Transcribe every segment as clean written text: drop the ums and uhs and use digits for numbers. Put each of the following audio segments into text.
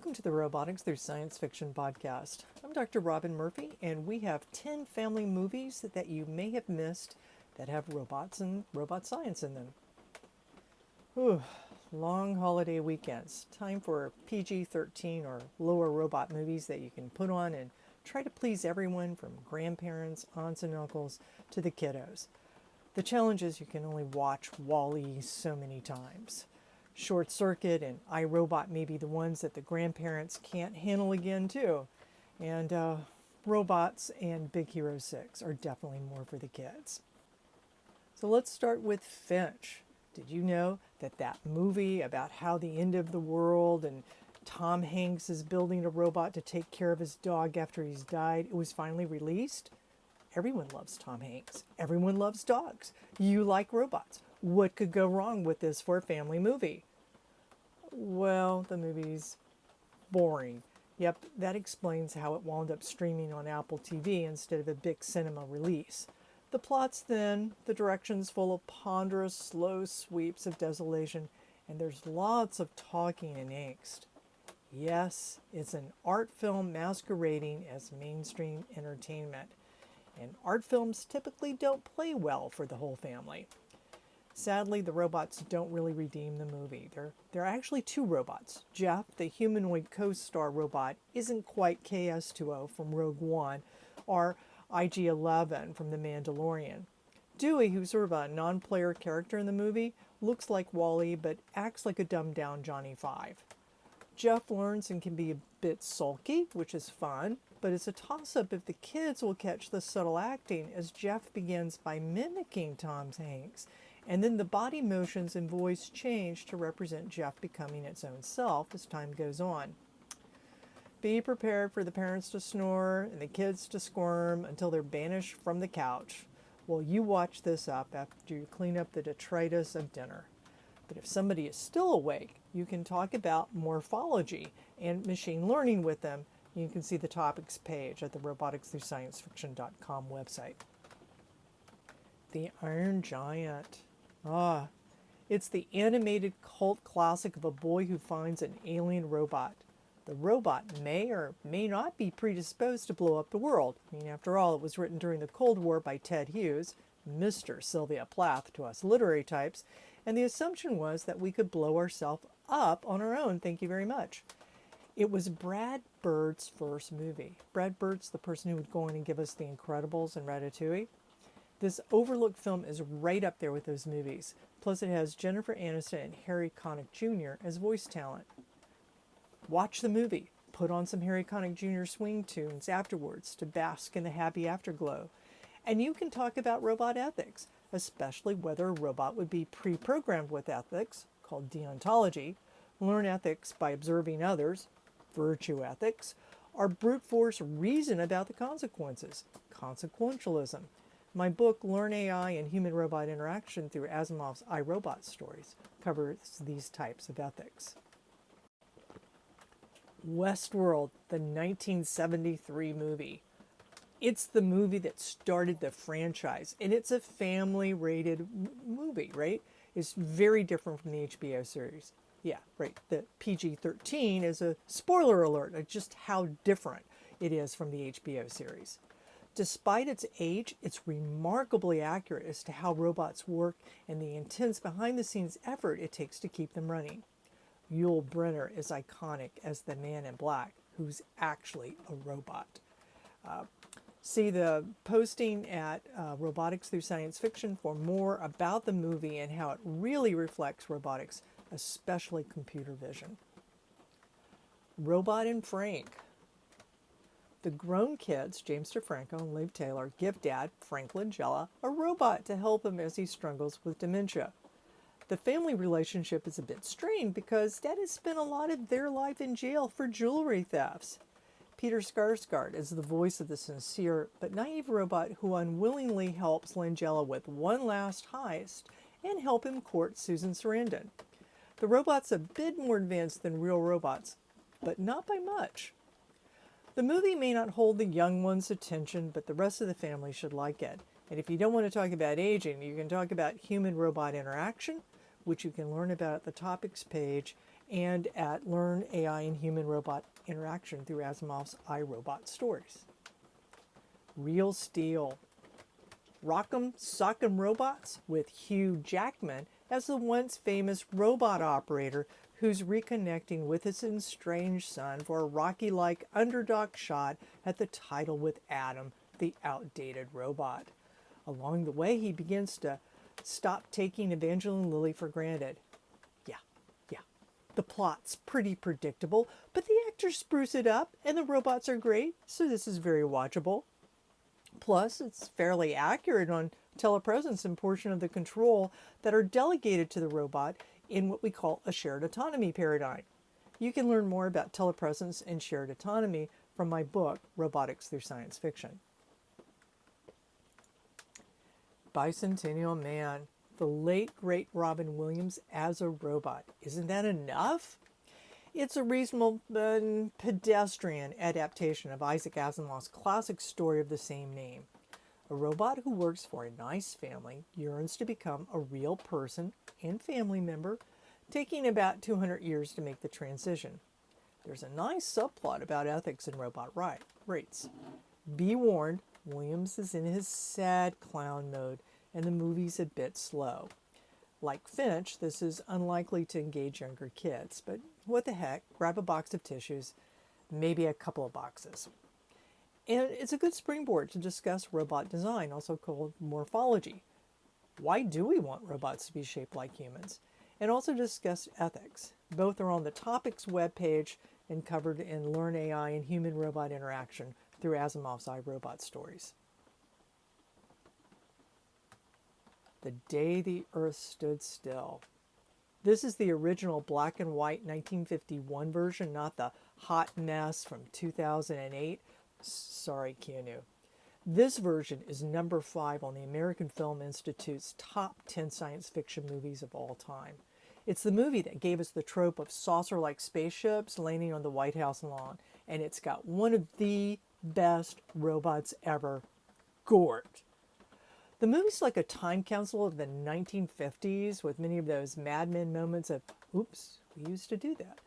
Welcome to the Robotics Through Science Fiction podcast. I'm Dr. Robin Murphy, and we have 10 family movies that you may have missed that have robots and robot science in them. Whew, long holiday weekends. Time for PG-13 or lower robot movies that you can put on and try to please everyone from grandparents, aunts and uncles to the kiddos. The challenge is you can only watch WALL-E so many times. Short Circuit and iRobot may be the ones that the grandparents can't handle again too. And Robots and Big Hero 6 are definitely more for the kids. So let's start with Finch. Did you know that movie about how the end of the world and Tom Hanks is building a robot to take care of his dog after he's died, it was finally released? Everyone loves Tom Hanks. Everyone loves dogs. You like robots. What could go wrong with this for a family movie? Well, the movie's boring. Yep, that explains how it wound up streaming on Apple TV instead of a big cinema release. The plot's thin, the direction's full of ponderous, slow sweeps of desolation, and there's lots of talking and angst. Yes, it's an art film masquerading as mainstream entertainment, and art films typically don't play well for the whole family. Sadly, the robots don't really redeem the movie. There are actually two robots. Jeff, the humanoid co-star robot, isn't quite KS-2O from Rogue One or IG-11 from The Mandalorian. Dewey, who's sort of a non-player character in the movie, looks like Wall-E but acts like a dumbed-down Johnny Five. Jeff learns and can be a bit sulky, which is fun, but it's a toss-up if the kids will catch the subtle acting as Jeff begins by mimicking Tom Hanks. And then the body motions and voice change to represent Jeff becoming its own self as time goes on. Be prepared for the parents to snore and the kids to squirm until they're banished from the couch while you watch this up after you clean up the detritus of dinner. But if somebody is still awake, you can talk about morphology and machine learning with them. You can see the topics page at the roboticsthroughsciencefiction.com website. The Iron Giant. It's the animated cult classic of a boy who finds an alien robot. The robot may or may not be predisposed to blow up the world. I mean, after all, it was written during the Cold War by Ted Hughes, Mr. Sylvia Plath to us literary types, and the assumption was that we could blow ourselves up on our own, thank you very much. It was Brad Bird's first movie. Brad Bird's the person who would go on and give us The Incredibles and Ratatouille. This overlooked film is right up there with those movies. Plus it has Jennifer Aniston and Harry Connick Jr. as voice talent. Watch the movie. Put on some Harry Connick Jr. swing tunes afterwards to bask in the happy afterglow. And you can talk about robot ethics, especially whether a robot would be pre-programmed with ethics, called deontology, learn ethics by observing others, virtue ethics, or brute force reason about the consequences, consequentialism. My book, Learn AI and Human-Robot Interaction Through Asimov's iRobot Stories, covers these types of ethics. Westworld, the 1973 movie. It's the movie that started the franchise, and it's a family-rated movie, right? It's very different from the HBO series. Yeah, right. The PG-13 is a spoiler alert of just how different it is from the HBO series. Despite its age, it's remarkably accurate as to how robots work and the intense behind-the-scenes effort it takes to keep them running. Yul Brynner is iconic as the man in black, who's actually a robot. See the posting at Robotics Through Science Fiction for more about the movie and how it really reflects robotics, especially computer vision. Robot and Frank. The grown kids, James DeFranco and Liv Taylor, give Dad, Frank Langella, a robot to help him as he struggles with dementia. The family relationship is a bit strained because Dad has spent a lot of their life in jail for jewelry thefts. Peter Skarsgård is the voice of the sincere but naive robot who unwillingly helps Langella with one last heist and help him court Susan Sarandon. The robot's a bit more advanced than real robots, but not by much. The movie may not hold the young one's attention, but the rest of the family should like it. And if you don't want to talk about aging, you can talk about human-robot interaction, which you can learn about at the topics page and at Learn AI and Human Robot Interaction through Asimov's iRobot Stories. Real Steel. Rock'em Sock'em Robots with Hugh Jackman as the once famous robot operator who's reconnecting with his estranged son for a Rocky-like underdog shot at the title with Adam, the outdated robot. Along the way, he begins to stop taking Evangeline Lilly for granted. Yeah. The plot's pretty predictable, but the actors spruce it up and the robots are great, so this is very watchable. Plus, it's fairly accurate on telepresence and portion of the control that are delegated to the robot in what we call a shared autonomy paradigm. You can learn more about telepresence and shared autonomy from my book, Robotics Through Science Fiction. Bicentennial Man, the late great Robin Williams as a robot. Isn't that enough? It's a reasonable pedestrian adaptation of Isaac Asimov's classic story of the same name. A robot who works for a nice family yearns to become a real person and family member, taking about 200 years to make the transition. There's a nice subplot about ethics in robot rights. Be warned, Williams is in his sad clown mode, and the movie's a bit slow. Like Finch, this is unlikely to engage younger kids, but what the heck, grab a box of tissues, maybe a couple of boxes. And it's a good springboard to discuss robot design, also called morphology. Why do we want robots to be shaped like humans? And also discuss ethics. Both are on the Topics webpage and covered in Learn AI and Human Robot Interaction through Asimov's iRobot Stories. The Day the Earth Stood Still. This is the original black and white 1951 version, not the hot mess from 2008. Sorry, Keanu. This version is number 5 on the American Film Institute's top 10 science fiction movies of all time. It's the movie that gave us the trope of saucer-like spaceships landing on the White House lawn, and it's got one of the best robots ever, Gort. The movie's like a time capsule of the 1950s with many of those Mad Men moments of, oops, we used to do that.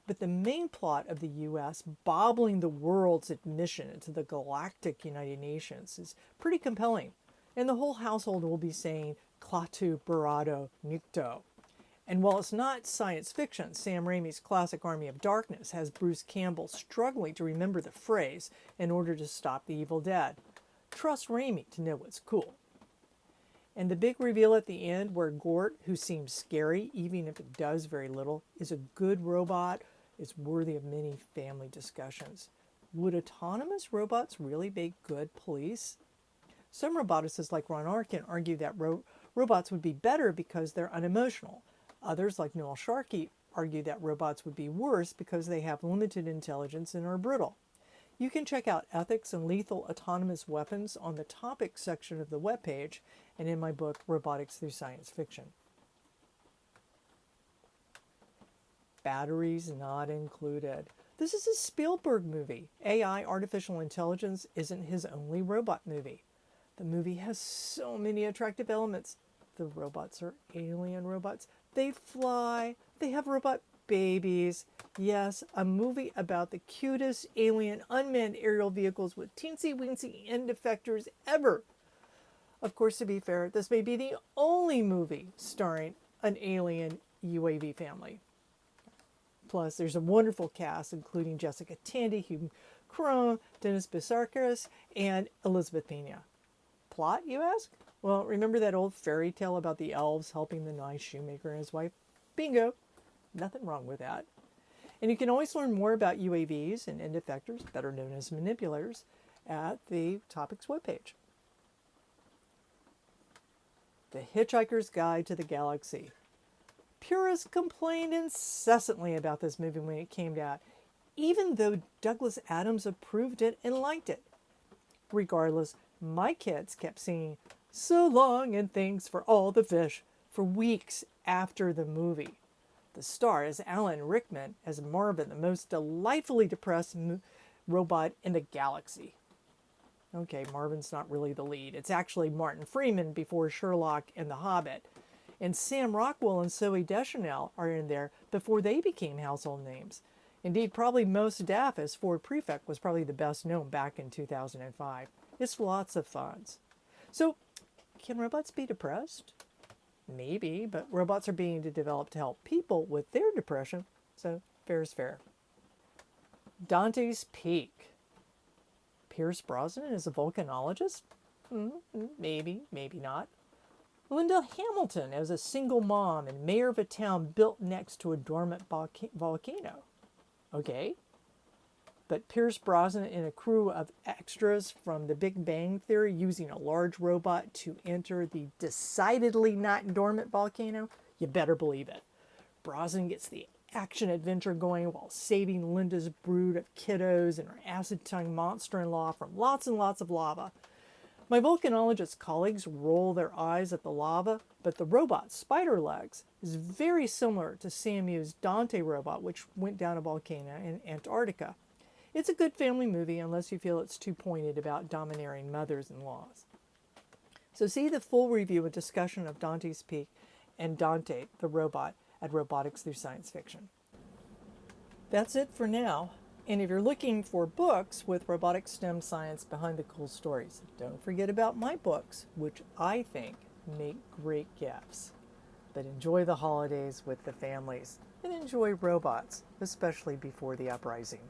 But the main plot of the U.S. bobbling the world's admission into the galactic United Nations is pretty compelling. And the whole household will be saying, Klaatu Barado Nikto. And while it's not science fiction, Sam Raimi's classic Army of Darkness has Bruce Campbell struggling to remember the phrase in order to stop the evil dead. Trust Raimi to know what's cool. And the big reveal at the end where Gort, who seems scary, even if it does very little, is a good robot, is worthy of many family discussions. Would autonomous robots really make good police? Some roboticists like Ron Arkin argue that robots would be better because they're unemotional. Others, like Noel Sharkey, argue that robots would be worse because they have limited intelligence and are brittle. You can check out ethics and lethal autonomous weapons on the topics section of the webpage and in my book, Robotics Through Science Fiction. Batteries not included. This is a Spielberg movie. AI, artificial intelligence, isn't his only robot movie. The movie has so many attractive elements. The robots are alien robots. They fly. They have robot babies. Yes, a movie about the cutest alien unmanned aerial vehicles with teensy-weensy end effectors ever. Of course, to be fair, this may be the only movie starring an alien UAV family. Plus, there's a wonderful cast, including Jessica Tandy, Hugh Crone, Dennis Bisarkis, and Elizabeth Pena. Plot, you ask? Well, remember that old fairy tale about the elves helping the nice shoemaker and his wife? Bingo! Nothing wrong with that. And you can always learn more about UAVs and end effectors, better known as manipulators, at the Topics webpage. The Hitchhiker's Guide to the Galaxy. Purists complained incessantly about this movie when it came out, even though Douglas Adams approved it and liked it. Regardless, my kids kept singing, "So long and thanks for all the fish," for weeks after the movie. The star is Alan Rickman as Marvin, the most delightfully depressed robot in the galaxy. Okay, Marvin's not really the lead. It's actually Martin Freeman before Sherlock and The Hobbit. And Sam Rockwell and Zoe Deschanel are in there before they became household names. Indeed, probably Most Daff as Ford Prefect was probably the best known back in 2005. It's lots of fun. So, can robots be depressed? Maybe, but robots are being developed to help people with their depression, so fair is fair. Dante's Peak. Pierce Brosnan is a volcanologist? Maybe, maybe not. Linda Hamilton as a single mom and mayor of a town built next to a dormant volcano. Okay. But Pierce Brosnan and a crew of extras from The Big Bang Theory using a large robot to enter the decidedly not dormant volcano? You better believe it. Brosnan gets the action-adventure going while saving Linda's brood of kiddos and her acid-tongue monster-in-law from lots and lots of lava. My volcanologist colleagues roll their eyes at the lava, but the robot, Spider Legs, is very similar to Samu's Dante robot, which went down a volcano in Antarctica. It's a good family movie unless you feel it's too pointed about domineering mothers-in-laws. So see the full review and discussion of Dante's Peak and Dante, the robot, at Robotics Through Science Fiction. That's it for now. And if you're looking for books with robotic STEM science behind the cool stories, don't forget about my books, which I think make great gifts. But enjoy the holidays with the families and enjoy robots, especially before the uprising.